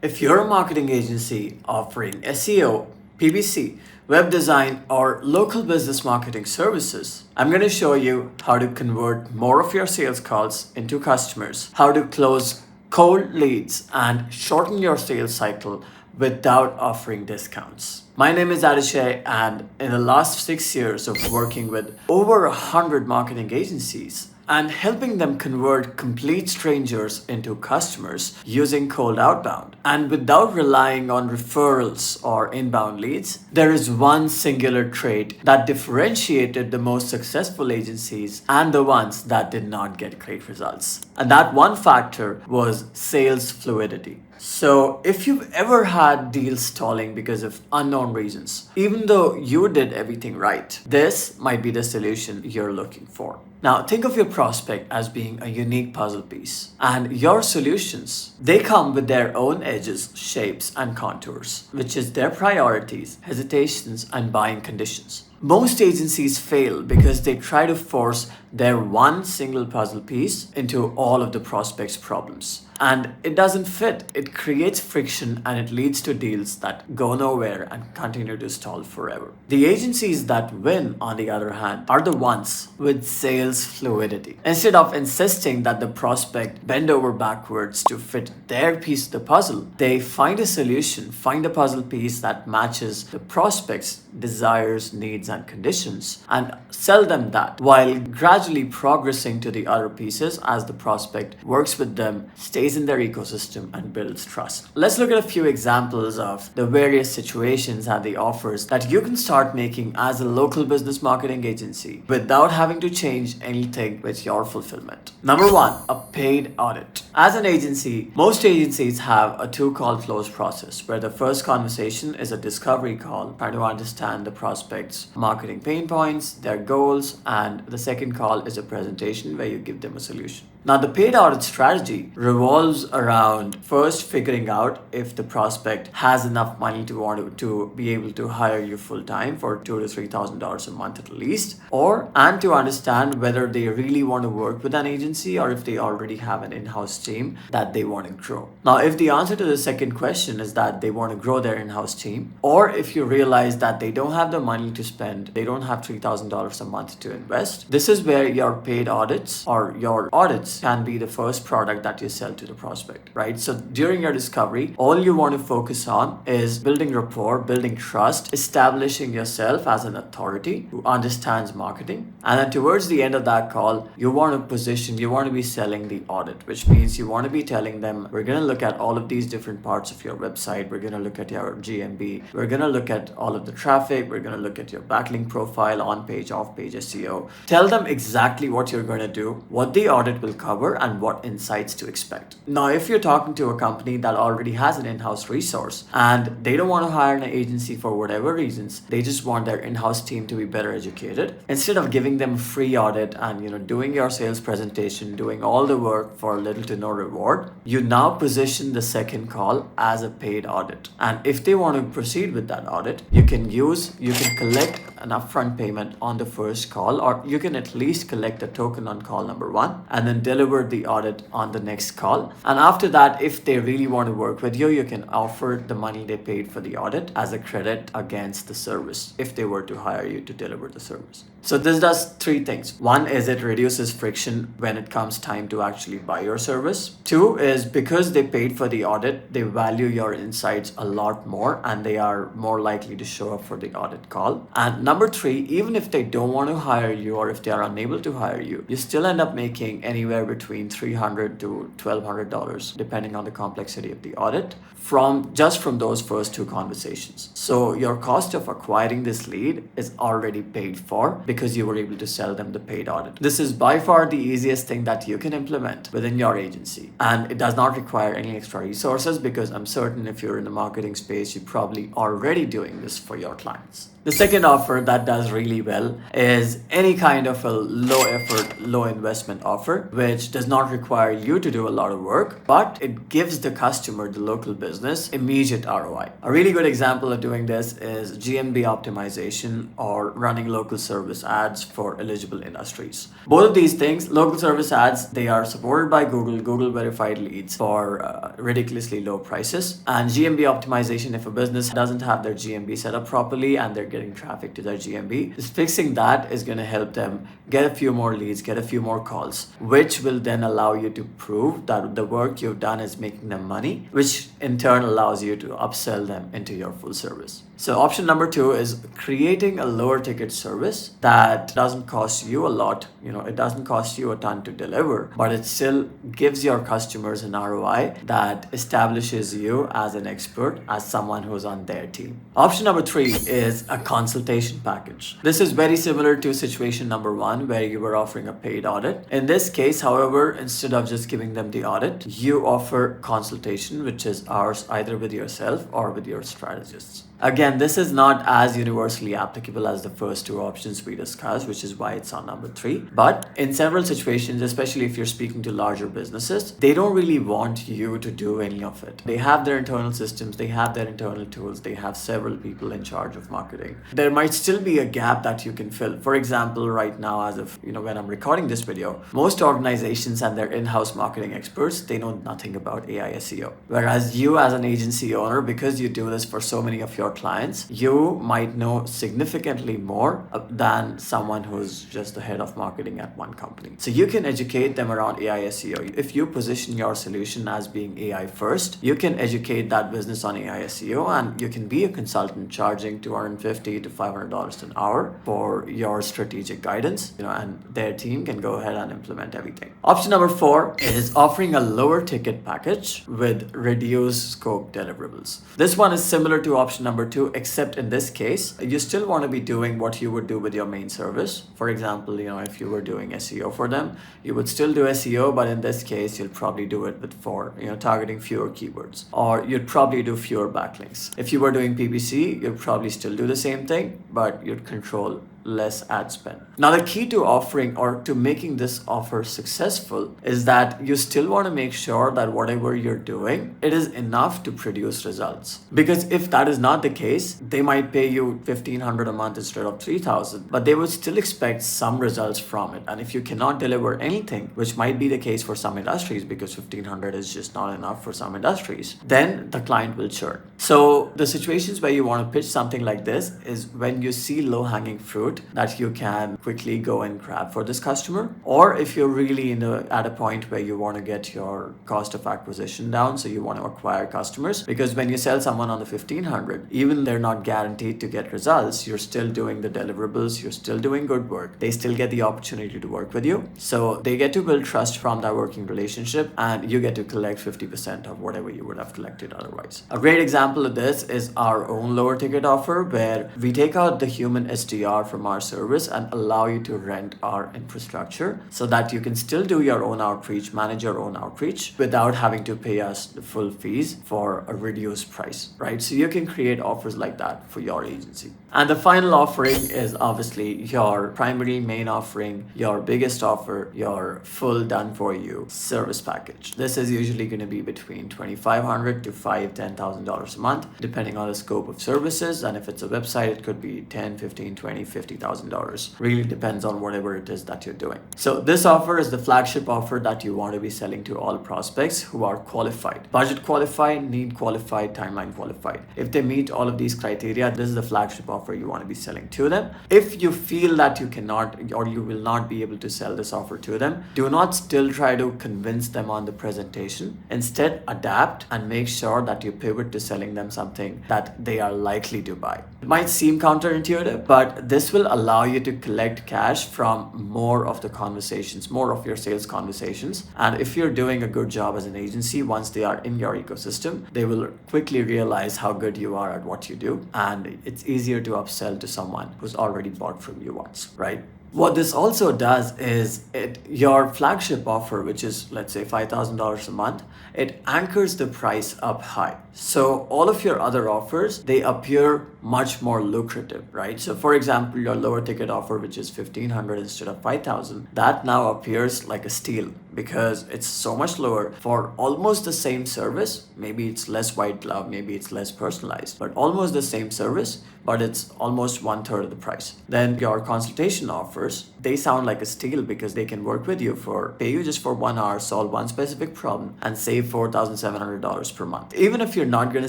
If you're a marketing agency offering SEO, PPC, web design, or local business marketing services, I'm going to show you how to convert more of your sales calls into customers, how to close cold leads, and shorten your sales cycle without offering discounts. My name is Atishay, and in the last 6 years of working with over 100 marketing agencies, and helping them convert complete strangers into customers using cold outbound. And without relying on referrals or inbound leads, there is one singular trait that differentiated the most successful agencies and the ones that did not get great results. And that one factor was sales fluidity. So, if you've ever had deals stalling because of unknown reasons, even though you did everything right, this might be the solution you're looking for. Now, think of your prospect as being a unique puzzle piece, and your solutions, they come with their own edges, shapes, and contours, which is their priorities, hesitations, and buying conditions. Most agencies fail because they try to force their one single puzzle piece into all of the prospect's problems. And it doesn't fit. It creates friction and it leads to deals that go nowhere and continue to stall forever. The agencies that win, on the other hand, are the ones with sales fluidity. Instead of insisting that the prospect bend over backwards to fit their piece of the puzzle, they find a solution, find a puzzle piece that matches the prospect's desires, needs, and conditions, and sell them that while gradually progressing to the other pieces as the prospect works with them, stays in their ecosystem, and builds trust. Let's look at a few examples of the various situations and the offers that you can start making as a local business marketing agency without having to change anything with your fulfillment. Number one, a paid audit. As an agency, most agencies have a two-call close process where the first conversation is a discovery call, trying to understand the prospect's marketing pain points, their goals, and the second call is a presentation where you give them a solution. Now, the paid audit strategy revolves around first figuring out if the prospect has enough money to be able to hire you full time for $2,000 to $3,000 a month at least, and to understand whether they really want to work with an agency or if they already have an in-house team that they want to grow. Now, if the answer to the second question is that they want to grow their in-house team, or if you realize that they don't have the money to spend, they don't have $3,000 a month to invest, this is where your paid audits or your audits can be the first product that you sell to the prospect, right? So during your discovery, all you want to focus on is building rapport, building trust, establishing yourself as an authority who understands marketing. And then towards the end of that call, you want to be selling the audit, which means you want to be telling them, we're going to look at all of these different parts of your website. We're going to look at your GMB. We're going to look at all of the traffic. We're going to look at your backlink profile, on-page, off-page SEO. Tell them exactly what you're going to do, what the audit will cover, and what insights to expect. Now, if you're talking to a company that already has an in-house resource and they don't want to hire an agency for whatever reasons, they just want their in-house team to be better educated, instead of giving them a free audit and doing your sales presentation, doing all the work for little to no reward, you now position the second call as a paid audit. And if they want to proceed with that audit, you can collect an upfront payment on the first call, or you can at least collect a token on call number one and then deliver the audit on the next call. And after that, if they really want to work with you, you can offer the money they paid for the audit as a credit against the service if they were to hire you to deliver the service. So this does three things. One is it reduces friction when it comes time to actually buy your service. Two is because they paid for the audit, they value your insights a lot more and they are more likely to show up for the audit call. And number three, even if they don't want to hire you or if they are unable to hire you, you still end up making anywhere between $300 to $1,200 depending on the complexity of the audit from those first two conversations. So your cost of acquiring this lead is already paid for because you were able to sell them the paid audit. This is by far the easiest thing that you can implement within your agency, and it does not require any extra resources because I'm certain if you're in the marketing space, you're probably already doing this for your clients. The second offer offer that does really well is any kind of a low effort, low investment offer, which does not require you to do a lot of work, but it gives the customer, the local business, immediate ROI. A really good example of doing this is GMB optimization or running local service ads for eligible industries. Both of these things, local service ads, they are supported by Google verified leads for ridiculously low prices. And GMB optimization, if a business doesn't have their GMB set up properly and they're getting traffic to their GMB, just fixing that is going to help them get a few more leads, get a few more calls, which will then allow you to prove that the work you've done is making them money, which in turn allows you to upsell them into your full service. So option number 2 is creating a lower ticket service that doesn't cost you a lot. It doesn't cost you a ton to deliver, but it still gives your customers an ROI that establishes you as an expert, as someone who's on their team. Option number 3 is a consultation package. This is very similar to situation number 1, where you were offering a paid audit. In this case, however, instead of just giving them the audit, you offer consultation, which is ours either with yourself or with your strategists. Again, this is not as universally applicable as the first 2 options we discussed, which is why it's on number 3. But in several situations, especially if you're speaking to larger businesses, they don't really want you to do any of it. They have their internal systems, they have their internal tools, they have several people in charge of marketing. There might still be a gap that you can fill. For example, right now, as of when I'm recording this video, most organizations and their in-house marketing experts, they know nothing about AI SEO. Whereas you as an agency owner, because you do this for so many of your clients, you might know significantly more than someone who's just the head of marketing at one company. So you can educate them around AI SEO. If you position your solution as being AI first, you can educate that business on AI SEO, and you can be a consultant charging $250 to $500 an hour for your strategic guidance, and their team can go ahead and implement everything. Option number 4 is offering a lower ticket package with reduced scope deliverables. This one is similar to option number 2, except in this case, you still want to be doing what you would do with your main service. For example, if you were doing SEO for them, you would still do SEO, but in this case, you'll probably do it for targeting fewer keywords, or you'd probably do fewer backlinks. If you were doing PPC, you'd probably still do the same thing, but you'd control less ad spend. Now, the key to offering or to making this offer successful is that you still want to make sure that whatever you're doing, it is enough to produce results. Because if that is not the case, they might pay you $1,500 a month instead of $3,000, but they would still expect some results from it. And if you cannot deliver anything, which might be the case for some industries, because $1,500 is just not enough for some industries, then the client will churn. So the situations where you want to pitch something like this is when you see low-hanging fruit that you can quickly go and grab for this customer, or if you're really at a point where you want to get your cost of acquisition down, so you want to acquire customers, because when you sell someone on the $1,500, even they're not guaranteed to get results, you're still doing the deliverables, you're still doing good work, they still get the opportunity to work with you, so they get to build trust from that working relationship, and you get to collect 50% of whatever you would have collected otherwise. A great example of this is our own lower ticket offer, where we take out the human SDR from our service and allow you to rent our infrastructure so that you can still do your own outreach, manage your own outreach without having to pay us the full fees for a reduced price, right? So you can create offers like that for your agency. And the final offering is obviously your primary main offering, your biggest offer, your full done for you service package. This is usually going to be between $2,500 to $10,000 a month, depending on the scope of services. And if it's a website, it could be $10,000, $15,000, $20,000, $50,000. Really depends on whatever it is that you're doing. So this offer is the flagship offer that you want to be selling to all prospects who are qualified, budget qualified, need qualified, timeline qualified. If they meet all of these criteria, this is the flagship offer you want to be selling to them. If you feel that you cannot or you will not be able to sell this offer to them, do not still try to convince them on the presentation. Instead, adapt and make sure that you pivot to selling them something that they are likely to buy. It might seem counterintuitive, but this will allow you to collect cash from more of the conversations, more of your sales conversations. And if you're doing a good job as an agency, once they are in your ecosystem, they will quickly realize how good you are at what you do. And it's easier to upsell to someone who's already bought from you once, right? What this also does is your flagship offer, which is let's say $5,000 a month, it anchors the price up high. So all of your other offers, they appear much more lucrative, right? So for example, your lower ticket offer, which is 1,500 instead of 5,000, that now appears like a steal because it's so much lower for almost the same service. Maybe it's less white glove, maybe it's less personalized, but almost the same service, but it's almost 1/3 of the price. Then your consultation offers, they sound like a steal because they can work with you pay you just for 1 hour, solve one specific problem, and save $4,700 per month. Even if you're not going to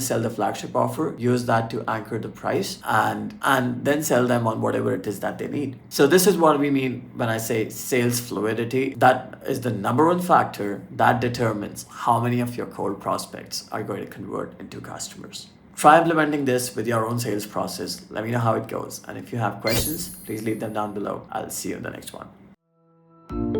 sell the flagship offer, use that to anchor the price and then sell them on whatever it is that they need. So this is what we mean when I say sales fluidity. That is the number one factor that determines how many of your cold prospects are going to convert into customers. Try implementing this with your own sales process. Let me know how it goes. And if you have questions, please leave them down below. I'll see you in the next one.